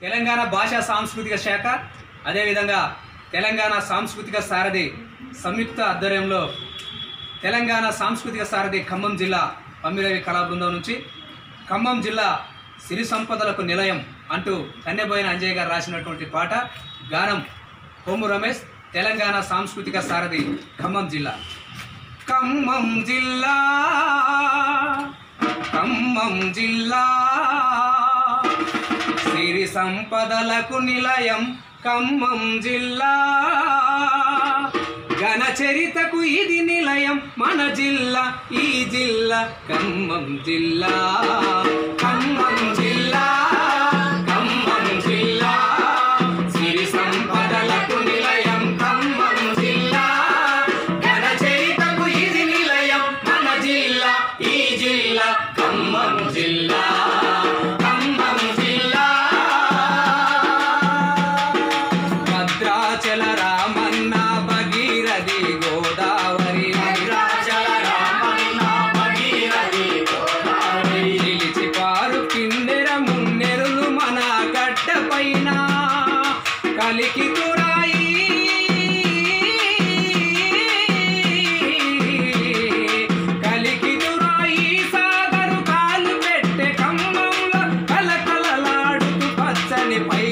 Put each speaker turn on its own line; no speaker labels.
తెలంగాణ భాషా సాంస్కృతిక శాఖ అదేవిధంగా తెలంగాణ సాంస్కృతిక సారథి సంయుక్త ఆధ్వర్యంలో తెలంగాణ సాంస్కృతిక సారథి ఖమ్మం జిల్లా పమ్మిరవి కళా బృందం నుంచి ఖమ్మం జిల్లా సిరి సంపదలకు నిలయం అంటూ కన్నెబోయిన అంజయ్య గారు రాసినటువంటి పాట గానం కొమ్ము రమేష్ తెలంగాణ సాంస్కృతిక సారథి ఖమ్మం జిల్లా. ఖమ్మం జిల్లా ఖమ్మం జిల్లా సిరి సంపదలకు నిలయం ఖమ్మం జిల్లా, ఘన చరితకు ఇది నిలయం మన జిల్లా, ఈ జిల్లా ఖమ్మం జిల్లా. ఖమ్మం జిల్లా ఖమ్మం జిల్లా సిరి సంపదలకు నిలయం ఖమ్మం జిల్లా, ఘన చరితకు ఇది నిలయం మన జిల్లా, ఈ జిల్లా ఖమ్మం జిల్లా. భద్రాచల రామన్న భగీరథి గోదావరి, భద్రాచల రామన్న భగీరథి గోదావరి, నిలిచి పారు కిందెర మున్నెరులు మన గడ్డ పైన కలికి తురాయి, కలికి తురాయి సాగరు కాలు పెట్టే ఖమ్మంలో కలకలలాడుతూ పచ్చని పై